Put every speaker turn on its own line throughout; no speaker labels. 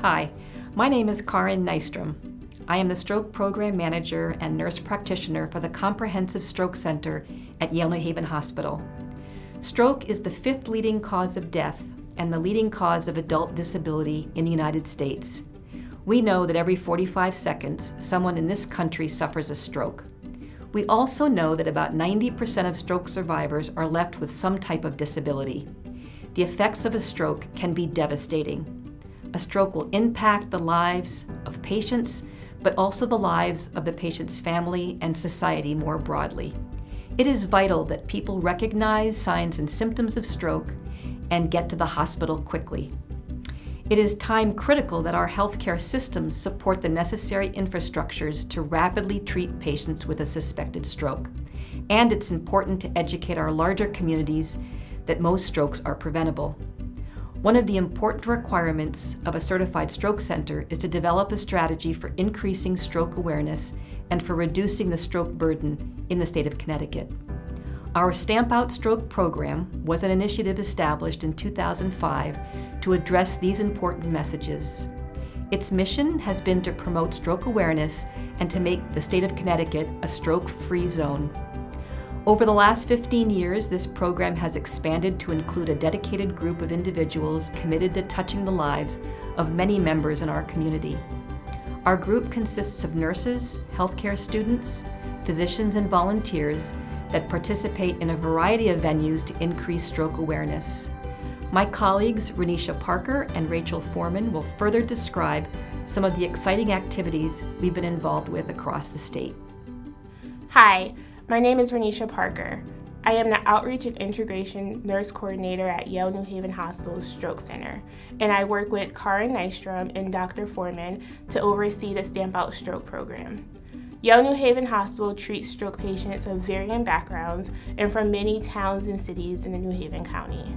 Hi, my name is Karin Nystrom. I am the Stroke Program Manager and Nurse Practitioner for the Comprehensive Stroke Center at Yale New Haven Hospital. Stroke is the fifth leading cause of death and the leading cause of adult disability in the United States. We know that every 45 seconds, someone in this country suffers a stroke. We also know that about 90% of stroke survivors are left with some type of disability. The effects of a stroke can be devastating. A stroke will impact the lives of patients, but also the lives of the patient's family and society more broadly. It is vital that people recognize signs and symptoms of stroke and get to the hospital quickly. It is time critical that our healthcare systems support the necessary infrastructures to rapidly treat patients with a suspected stroke. And it's important to educate our larger communities that most strokes are preventable. One of the important requirements of a certified stroke center is to develop a strategy for increasing stroke awareness and for reducing the stroke burden in the state of Connecticut. Our Stamp Out Stroke program was an initiative established in 2005 to address these important messages. Its mission has been to promote stroke awareness and to make the state of Connecticut a stroke-free zone. Over the last 15 years, this program has expanded to include a dedicated group of individuals committed to touching the lives of many members in our community. Our group consists of nurses, healthcare students, physicians, and volunteers that participate in a variety of venues to increase stroke awareness. My colleagues, Renisha Parker and Rachel Foreman, will further describe some of the exciting activities we've been involved with across the state.
Hi. My name is Renisha Parker. I am the Outreach and Integration Nurse Coordinator at Yale New Haven Hospital's Stroke Center, and I work with Karin Nystrom and Dr. Foreman to oversee the Stamp Out Stroke program. Yale New Haven Hospital treats stroke patients of varying backgrounds and from many towns and cities in the New Haven County.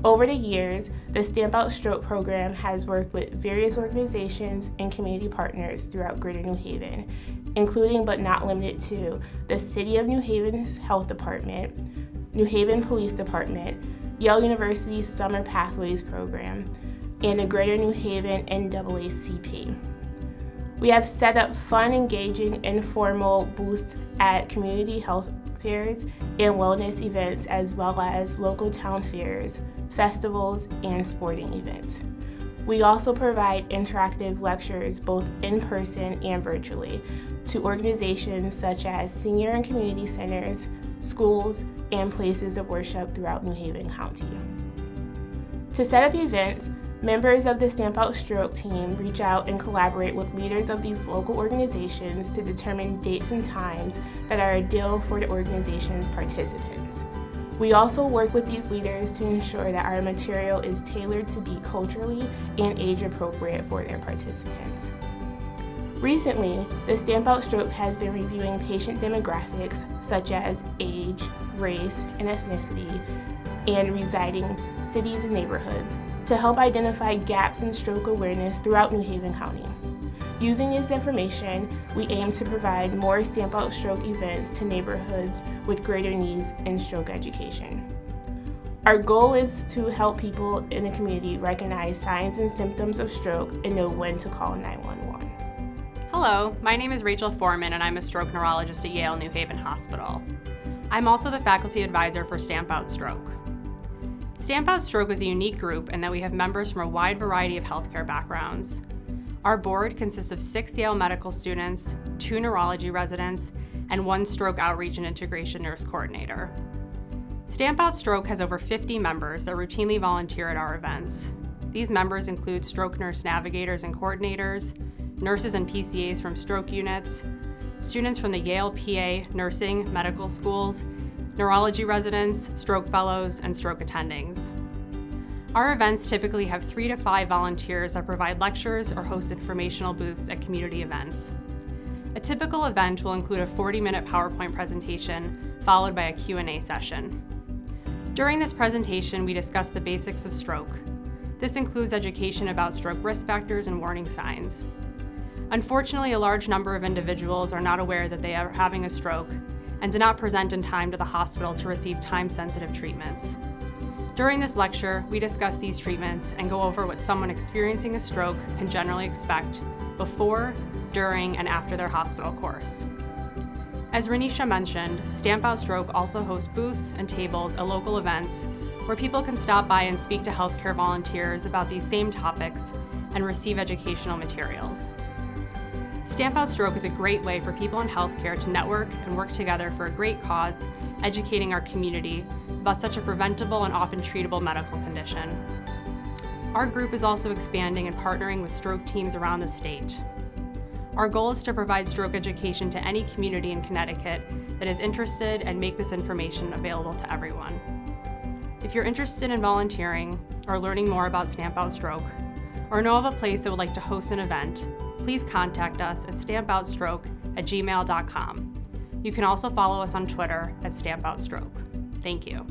Over the years, the Stamp Out Stroke program has worked with various organizations and community partners throughout Greater New Haven, including but not limited to the City of New Haven's Health Department, New Haven Police Department, Yale University's Summer Pathways program, and the Greater New Haven NAACP. We have set up fun, engaging, informal booths at community health fairs and wellness events, as well as local town fairs, festivals, and sporting events. We also provide interactive lectures both in person and virtually to organizations such as senior and community centers, schools, and places of worship throughout New Haven County. To set up events, members of the Stamp Out Stroke team reach out and collaborate with leaders of these local organizations to determine dates and times that are ideal for the organization's participants. We also work with these leaders to ensure that our material is tailored to be culturally and age appropriate for their participants. Recently, the Stamp Out Stroke has been reviewing patient demographics such as age, race, and ethnicity, and residing cities and neighborhoods to help identify gaps in stroke awareness throughout New Haven County. Using this information, we aim to provide more Stamp Out Stroke events to neighborhoods with greater needs in stroke education. Our goal is to help people in the community recognize signs and symptoms of stroke and know when to call 911.
Hello, my name is Rachel Foreman and I'm a stroke neurologist at Yale New Haven Hospital. I'm also the faculty advisor for Stamp Out Stroke. Stamp Out Stroke is a unique group in that we have members from a wide variety of healthcare backgrounds. Our board consists of 6 Yale medical students, 2 neurology residents, and 1 stroke outreach and integration nurse coordinator. Stamp Out Stroke has over 50 members that routinely volunteer at our events. These members include stroke nurse navigators and coordinators, nurses and PCAs from stroke units, students from the Yale PA nursing medical schools, neurology residents, stroke fellows, and stroke attendings. Our events typically have 3 to 5 volunteers that provide lectures or host informational booths at community events. A typical event will include a 40-minute PowerPoint presentation followed by a Q&A session. During this presentation, we discuss the basics of stroke. This includes education about stroke risk factors and warning signs. Unfortunately, a large number of individuals are not aware that they are having a stroke and do not present in time to the hospital to receive time-sensitive treatments. During this lecture, we discuss these treatments and go over what someone experiencing a stroke can generally expect before, during, and after their hospital course. As Renisha mentioned, Stamp Out Stroke also hosts booths and tables at local events where people can stop by and speak to healthcare volunteers about these same topics and receive educational materials. Stamp Out Stroke is a great way for people in healthcare to network and work together for a great cause, educating our community about such a preventable and often treatable medical condition. Our group is also expanding and partnering with stroke teams around the state. Our goal is to provide stroke education to any community in Connecticut that is interested and make this information available to everyone. If you're interested in volunteering or learning more about Stamp Out Stroke, or know of a place that would like to host an event, please contact us at stampoutstroke@gmail.com. You can also follow us on Twitter @StampOutStroke. Thank you.